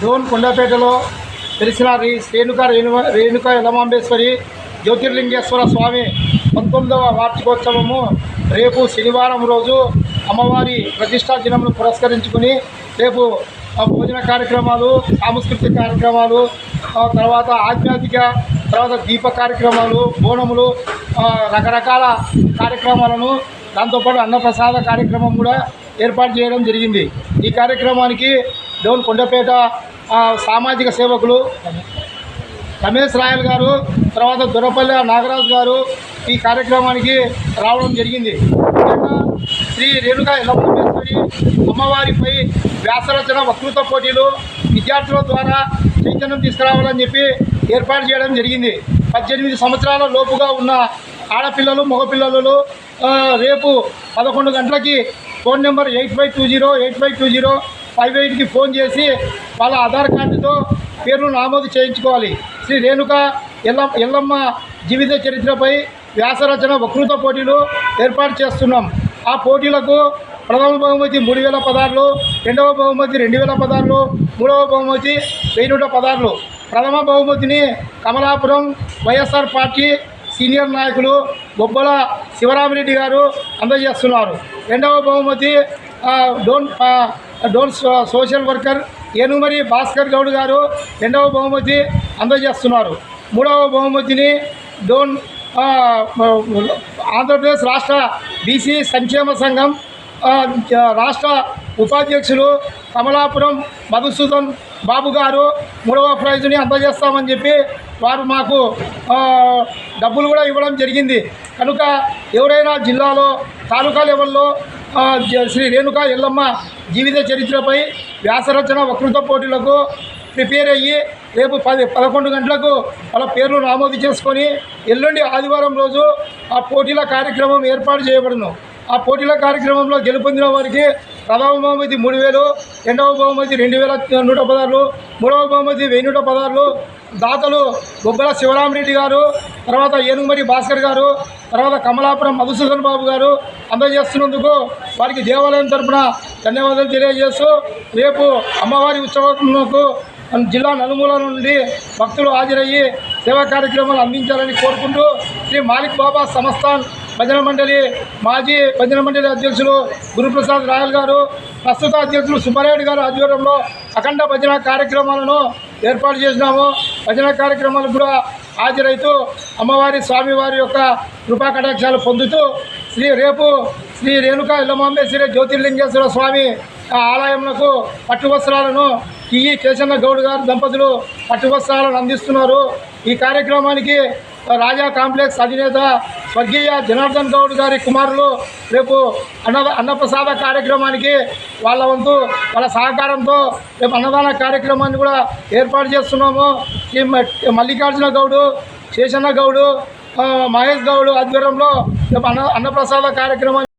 డోన్ కొండపేటలో తెలిసిన రేణుక యల్లమాంబేశ్వరి జ్యోతిర్లింగేశ్వర స్వామి 19వ వార్షికోత్సవము రేపు శనివారం రోజు అమ్మవారి ప్రతిష్టా దినమును పురస్కరించుకుని రేపు భోజన కార్యక్రమాలు, సాంస్కృతిక కార్యక్రమాలు, తర్వాత ఆధ్యాత్మిక, తర్వాత దీప కార్యక్రమాలు, బోనములు, రకరకాల కార్యక్రమాలను, దాంతోపాటు అన్నప్రసాద కార్యక్రమం కూడా ఏర్పాటు చేయడం జరిగింది. ఈ కార్యక్రమానికి డోన్ కొండపేట సామాజిక సేవకులు రమేష్ రాయల్ గారు, తర్వాత దొరపల్లి నాగరాజు గారు ఈ కార్యక్రమానికి రావడం జరిగింది. శ్రీ రేణుక యల్లమాంబేశ్వరి అమ్మవారిపై వ్యాసరచన వక్తృత్వ పోటీలు విద్యార్థుల ద్వారా చైతన్యం తీసుకురావాలని చెప్పి ఏర్పాటు చేయడం జరిగింది. 18 సంవత్సరాల లోపుగా ఉన్న ఆడపిల్లలు, మగపిల్లలు రేపు 11 గంటలకి ఫోన్ నెంబర్ 8520 ఫోన్ చేసి వాళ్ళ ఆధార్ కార్డుతో పేర్లు నమోదు చేయించుకోవాలి. శ్రీ రేణుక ఎల్లమ్మ జీవిత చరిత్రపై వ్యాసరచన వక్తృత్వ పోటీలు ఏర్పాటు చేస్తున్నాం. ఆ పోటీలకు ప్రథమ బహుమతి 3000 పదార్లు, రెండవ బహుమతి 2000 పదార్లు, మూడవ బహుమతి 1000 పదార్లు. ప్రథమ బహుమతిని కమలాపురం వైఎస్ఆర్ పార్టీ సీనియర్ నాయకులు బొబ్బల శివరామిరెడ్డి గారు అందజేస్తున్నారు. రెండవ బహుమతి డోన్ సోషల్ వర్కర్ ఏనుమరి భాస్కర్ గౌడ్ గారు రెండవ బహుమతి అందజేస్తున్నారు. మూడవ బహుమతిని డోన్ ఆంధ్రప్రదేశ్ రాష్ట్ర బీసీ సంక్షేమ సంఘం రాష్ట్ర ఉపాధ్యక్షులు కమలాపురం మధుసూదన్ బాబు గారు మూడవ ప్రైజుని అందజేస్తామని చెప్పి వారు మాకు డబ్బులు కూడా ఇవ్వడం జరిగింది. కనుక ఎవరైనా జిల్లాలో తాలూకా లెవెల్లో శ్రీ రేణుక ఎల్లమ్మ జీవిత చరిత్రపై వ్యాసరచన వక్తృత్వ పోటీలకు ప్రిపేర్ అయ్యి రేపు 11 గంటలకు వాళ్ళ పేర్లు నమోదు చేసుకొని ఎల్లుండి ఆదివారం రోజు ఆ పోటీల కార్యక్రమం ఏర్పాటు చేయబడును. ఆ పోటీల కార్యక్రమంలో గెలుపొందిన వారికి ప్రథమ బహుమతి 3000, రెండవ బహుమతి 2100 పదార్లు, మూడవ బహుమతి 1000 పదార్లు. దాతలు బొబ్బల శివరామిరెడ్డి గారు, తర్వాత ఏనుమరి భాస్కర్ గారు, తర్వాత కమలాపురం మధుసూదన్ బాబు గారు అందజేస్తున్నందుకు వారికి దేవాలయం తరఫున ధన్యవాదాలు తెలియజేస్తూ రేపు అమ్మవారి ఉత్సవాలకు జిల్లా నలుమూల నుండి భక్తులు హాజరయ్యి సేవా కార్యక్రమాలు అందించాలని కోరుకుంటూ శ్రీ మాలిక్ బాబా సంస్థాన్ భజన మండలి మాజీ భజన మండలి అధ్యక్షులు గురుప్రసాద్ రాయల్ గారు, ప్రస్తుత అధ్యక్షులు సుబ్బారెడ్డి గారు ఆధ్వర్యంలో అఖండ భజన కార్యక్రమాలను ఏర్పాటు చేసినాము. భజన కార్యక్రమాలకు కూడా హాజరైతూ అమ్మవారి స్వామివారి యొక్క కృపా కటాక్షాలు పొందుతూ రేపు శ్రీ రేణుక యల్లమాంబేశ్వరి జ్యోతిర్లింగేశ్వర స్వామి ఆలయంలో పట్టు వస్త్రాలను కేశన్న గౌడ్ గారు దంపతులు పట్టు వస్త్రాలను అందిస్తున్నారు. ఈ కార్యక్రమానికి రాజా కాంప్లెక్స్ అధినేత స్వర్గీయ జనార్దన్ గౌడ్ గారి కుమారులు రేపు అన్నప్రసాద కార్యక్రమానికి వాళ్ళ వంతు వాళ్ళ సహకారంతో రేపు అన్నదాన కార్యక్రమాన్ని కూడా ఏర్పాటు చేస్తున్నాము. ఈ మల్లికార్జున గౌడు, శేషన్న గౌడు, మహేష్ గౌడు ఆధ్వర్యంలో రేపు అన్నప్రసాద కార్యక్రమాన్ని